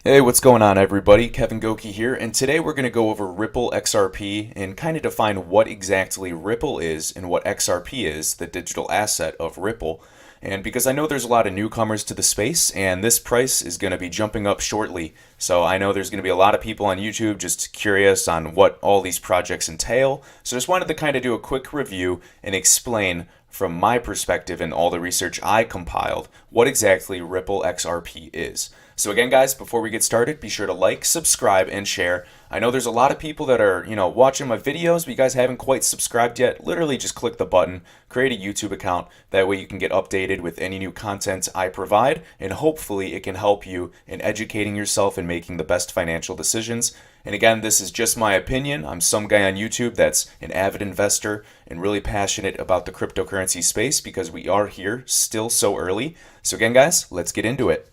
Hey, what's going on, everybody? Kevin Goki here, and today we're going to go over Ripple XRP and kind of define what exactly Ripple is and what XRP is, the digital asset of Ripple. And because I know there's a lot of newcomers to the space, and this price is going to be jumping up shortly, so I know there's going to be a lot of people on YouTube just curious on what all these projects entail. So just wanted to kind of do a quick review and explain from my perspective and all the research I compiled what exactly Ripple XRP is. So again, guys, before we get started, be sure to like, subscribe, and share. I know there's a lot of people that are, watching my videos, but you guys haven't quite subscribed yet. Literally just click the button, create a YouTube account. That way you can get updated with any new content I provide, and hopefully it can help you in educating yourself and making the best financial decisions. And again, this is just my opinion. I'm some guy on YouTube that's an avid investor and really passionate about the cryptocurrency space because we are here still so early. So again, guys, let's get into it.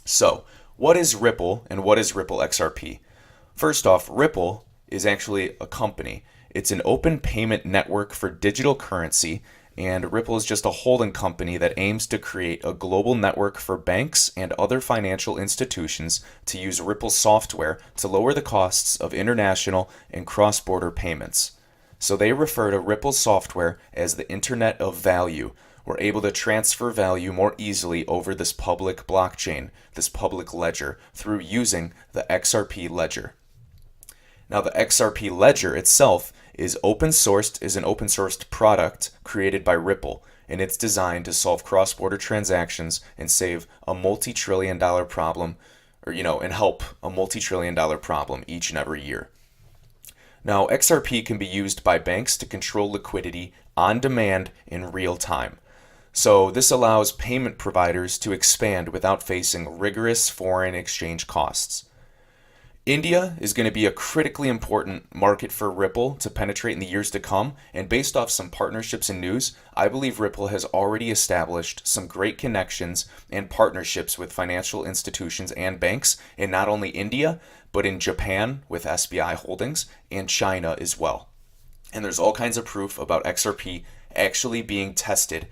So, what is Ripple and what is Ripple XRP? First off, Ripple is actually a company. It's an open payment network for digital currency, and Ripple is just a holding company that aims to create a global network for banks and other financial institutions to use Ripple software to lower the costs of international and cross-border payments. So they refer to Ripple software as the Internet of Value. We're able to transfer value more easily over this public blockchain, this public ledger, through using the XRP ledger. Now, the XRP ledger itself is an open sourced product created by Ripple, and it's designed to solve cross-border transactions and save a multi-trillion-dollar problem, and help a multi-trillion-dollar problem each and every year. Now, XRP can be used by banks to control liquidity on demand in real time. So this allows payment providers to expand without facing rigorous foreign exchange costs. India is going to be a critically important market for Ripple to penetrate in the years to come, and based off some partnerships and news, I believe Ripple has already established some great connections and partnerships with financial institutions and banks in not only India, but in Japan with SBI Holdings and China as well. And there's all kinds of proof about XRP actually being tested.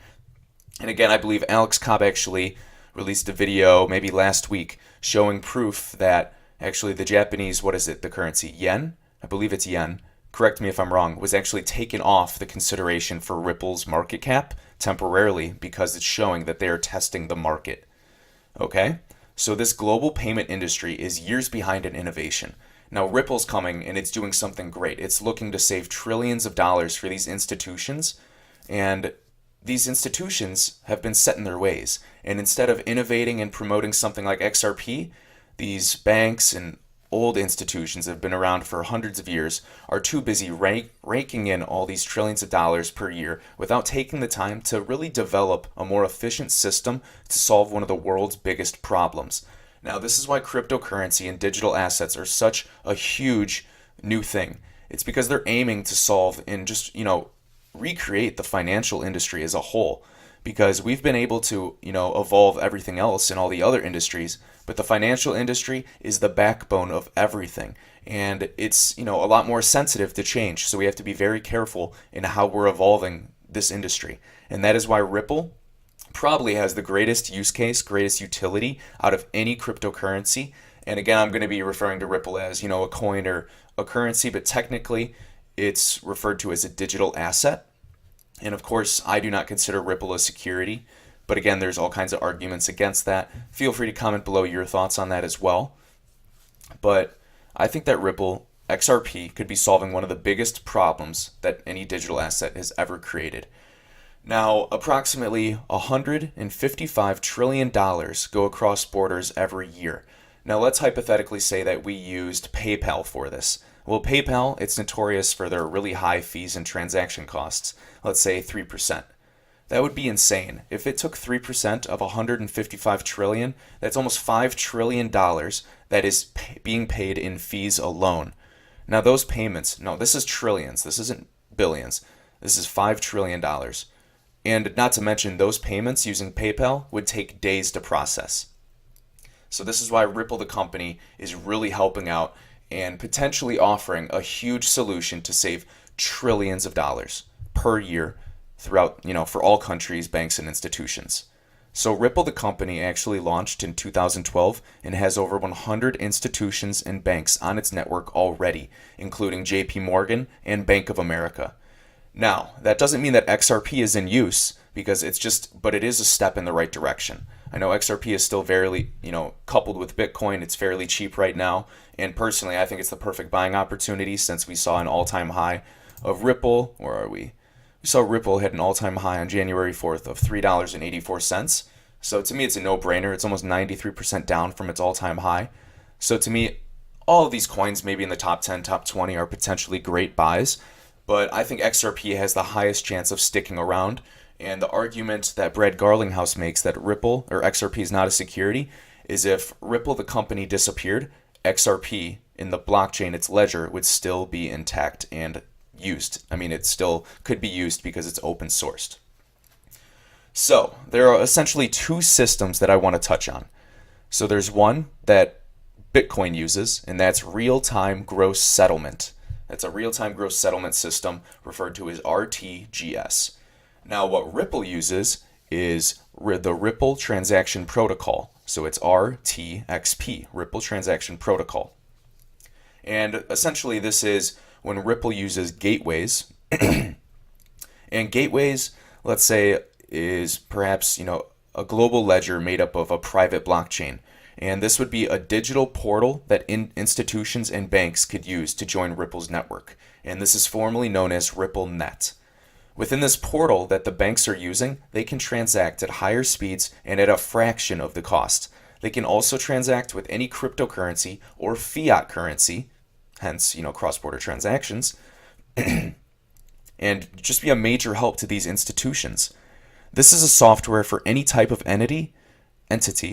And again, I believe Alex Cobb actually released a video maybe last week showing proof that actually the Japanese, the currency, yen? I believe it's yen. Correct me if I'm wrong, was actually taken off the consideration for Ripple's market cap temporarily because it's showing that they are testing the market. Okay? So this global payment industry is years behind in innovation. Now Ripple's coming and it's doing something great. It's looking to save trillions of dollars for these institutions, and these institutions have been set in their ways. And instead of innovating and promoting something like XRP, these banks and old institutions that have been around for hundreds of years are too busy raking in all these trillions of dollars per year without taking the time to really develop a more efficient system to solve one of the world's biggest problems. Now, this is why cryptocurrency and digital assets are such a huge new thing. It's because they're aiming to solve and just, recreate the financial industry as a whole, because we've been able to, evolve everything else in all the other industries, but the financial industry is the backbone of everything, and it's, a lot more sensitive to change, so we have to be very careful in how we're evolving this industry. And that is why Ripple probably has the greatest use case, greatest utility out of any cryptocurrency. And again, I'm going to be referring to Ripple as, a coin or a currency, but technically it's referred to as a digital asset. And of course, I do not consider Ripple a security. But again, there's all kinds of arguments against that. Feel free to comment below your thoughts on that as well. But I think that Ripple XRP could be solving one of the biggest problems that any digital asset has ever created. Now, approximately $155 trillion go across borders every year. Now, let's hypothetically say that we used PayPal for this. Well, PayPal, it's notorious for their really high fees and transaction costs. Let's say 3%. That would be insane. If it took 3% of 155 trillion, that's almost $5 trillion that is being paid in fees alone. Now, those payments, no, this is trillions. This isn't billions. This is $5 trillion. And not to mention, those payments using PayPal would take days to process. So this is why Ripple, the company, is really helping out and potentially offering a huge solution to save trillions of dollars per year throughout, for all countries, banks, and institutions. So Ripple, the company, actually launched in 2012 and has over 100 institutions and banks on its network already, including JP Morgan and Bank of America. Now, that doesn't mean that XRP is in use because but it is a step in the right direction. I know XRP is still very, coupled with Bitcoin, it's fairly cheap right now. And personally, I think it's the perfect buying opportunity since we saw an all-time high of Ripple. Where are we? We saw Ripple hit an all-time high on January 4th of $3.84. So to me, it's a no-brainer. It's almost 93% down from its all-time high. So to me, all of these coins, maybe in the top 10, top 20, are potentially great buys. But I think XRP has the highest chance of sticking around. And the argument that Brad Garlinghouse makes that Ripple or XRP is not a security is if Ripple, the company, disappeared, XRP in the blockchain, its ledger, would still be intact and used. I mean, it still could be used because it's open sourced. So there are essentially two systems that I want to touch on. So there's one that Bitcoin uses, and that's real-time gross settlement. That's a real-time gross settlement system referred to as RTGS. Now, what Ripple uses is the Ripple Transaction Protocol. So it's RTXP, Ripple Transaction Protocol. And essentially, this is when Ripple uses gateways. And gateways, let's say, is perhaps, a global ledger made up of a private blockchain. And this would be a digital portal that institutions and banks could use to join Ripple's network. And this is formally known as RippleNet. Within this portal that the banks are using, they can transact at higher speeds and at a fraction of the cost. They can also transact with any cryptocurrency or fiat currency, hence, cross-border transactions, and just be a major help to these institutions. This is a software for any type of entity,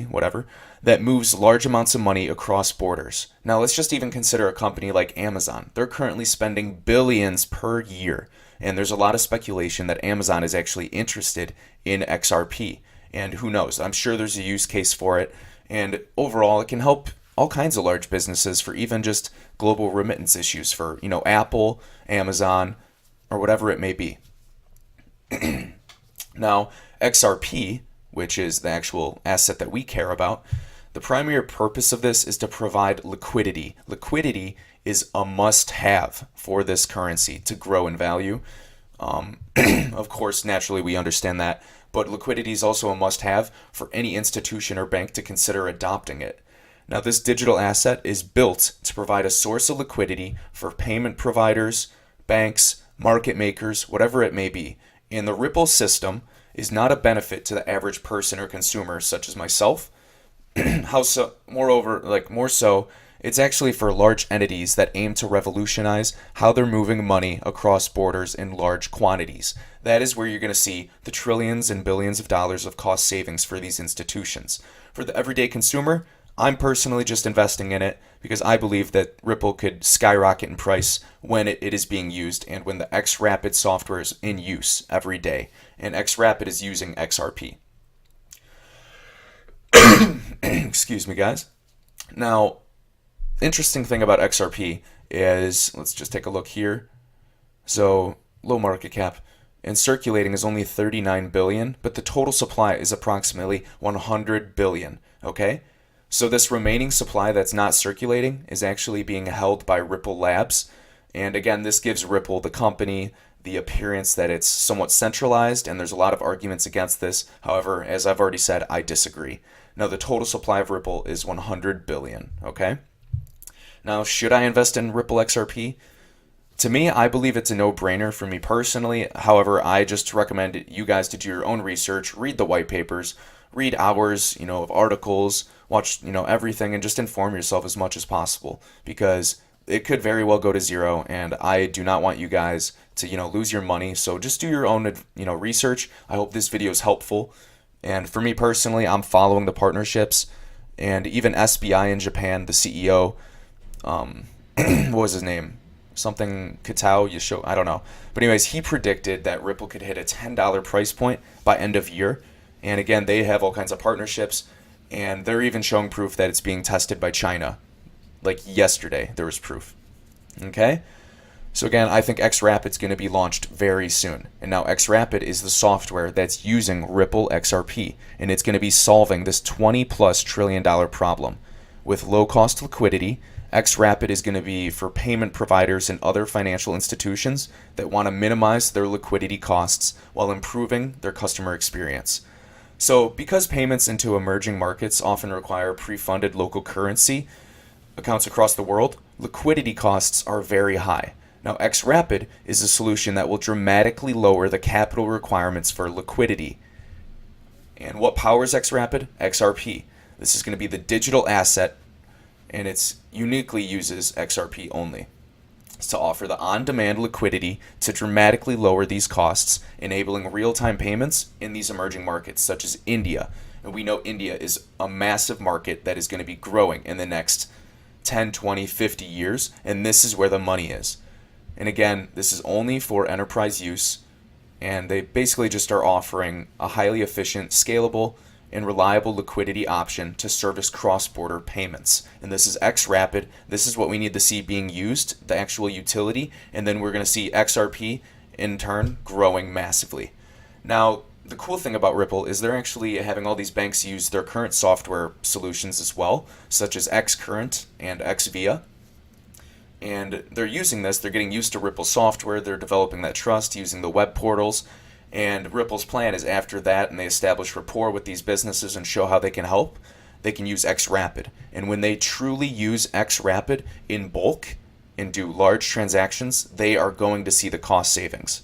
whatever, that moves large amounts of money across borders. Now, let's just even consider a company like Amazon. They're currently spending billions per year, and there's a lot of speculation that Amazon is actually interested in XRP. And who knows? I'm sure there's a use case for it, and overall, it can help all kinds of large businesses for even just global remittance issues for, Apple, Amazon, or whatever it may be. Now, XRP, which is the actual asset that we care about, the primary purpose of this is to provide liquidity. Liquidity is a must-have for this currency to grow in value. Of course, naturally, we understand that, but liquidity is also a must-have for any institution or bank to consider adopting it. Now, this digital asset is built to provide a source of liquidity for payment providers, banks, market makers, whatever it may be. And the Ripple system is not a benefit to the average person or consumer, such as myself. How so? Moreover, more so, it's actually for large entities that aim to revolutionize how they're moving money across borders in large quantities. That is where you're going to see the trillions and billions of dollars of cost savings for these institutions. For the everyday consumer, I'm personally just investing in it because I believe that Ripple could skyrocket in price when it is being used and when the XRapid software is in use every day. And XRapid is using XRP. Excuse me, guys. Now, interesting thing about XRP is, let's just take a look here. So, low market cap and circulating is only 39 billion, but the total supply is approximately 100 billion, okay? So this remaining supply that's not circulating is actually being held by Ripple Labs. And again, this gives Ripple, the company, the appearance that it's somewhat centralized, and there's a lot of arguments against this. However, as I've already said, I disagree. Now, the total supply of Ripple is 100 billion, okay? Now, should I invest in Ripple XRP? To me, I believe it's a no-brainer for me personally. However, I just recommend you guys to do your own research, read the white papers, read hours, of articles, watch, everything, and just inform yourself as much as possible, because it could very well go to zero, and I do not want you guys to, lose your money. So just do your own, research. I hope this video is helpful. And for me personally, I'm following the partnerships, and even SBI in Japan, the CEO, what was his name? Something Kitao, I don't know. But anyways, he predicted that Ripple could hit a $10 price point by end of year. And again, they have all kinds of partnerships, and they're even showing proof that it's being tested by China. Like yesterday, there was proof. Okay? So again, I think XRapid is going to be launched very soon. And now XRapid is the software that's using Ripple XRP, and it's going to be solving this 20 plus trillion dollar problem. With low cost liquidity, XRapid is going to be for payment providers and other financial institutions that want to minimize their liquidity costs while improving their customer experience. So because payments into emerging markets often require pre-funded local currency accounts across the world, liquidity costs are very high. Now, XRapid is a solution that will dramatically lower the capital requirements for liquidity. And what powers XRapid? XRP. This is going to be the digital asset, and it uniquely uses XRP only. It's to offer the on-demand liquidity to dramatically lower these costs, enabling real-time payments in these emerging markets such as India. And we know India is a massive market that is going to be growing in the next 10, 20, 50 years, and this is where the money is. And again, this is only for enterprise use, and they basically just are offering a highly efficient, scalable, and reliable liquidity option to service cross-border payments. And this is XRapid. This is what we need to see being used, the actual utility, and then we're going to see XRP in turn growing massively. Now, the cool thing about Ripple is they're actually having all these banks use their current software solutions as well, such as Xcurrent and Xvia. And they're using this, they're getting used to Ripple software, they're developing that trust using the web portals, and Ripple's plan is after that and they establish rapport with these businesses and show how they can help, they can use XRapid. And when they truly use XRapid in bulk and do large transactions, they are going to see the cost savings.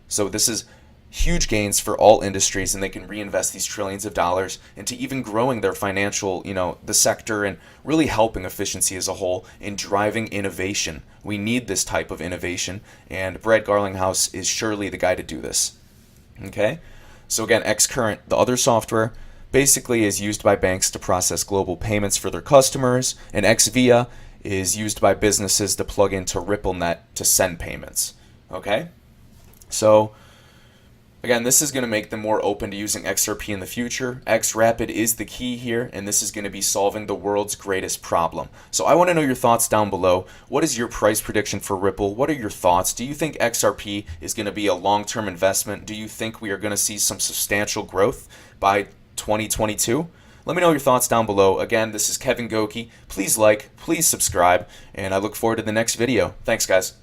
So this is huge gains for all industries, and they can reinvest these trillions of dollars into even growing their financial, the sector, and really helping efficiency as a whole in driving innovation. We need this type of innovation, and Brad Garlinghouse is surely the guy to do this. Okay? So again, Xcurrent, the other software, basically is used by banks to process global payments for their customers, and Xvia is used by businesses to plug into RippleNet to send payments. Okay? So again, this is going to make them more open to using XRP in the future. XRapid is the key here, and this is going to be solving the world's greatest problem. So I want to know your thoughts down below. What is your price prediction for Ripple? What are your thoughts? Do you think XRP is going to be a long-term investment? Do you think we are going to see some substantial growth by 2022? Let me know your thoughts down below. Again, this is Kevin Goki. Please like, please subscribe, and I look forward to the next video. Thanks, guys.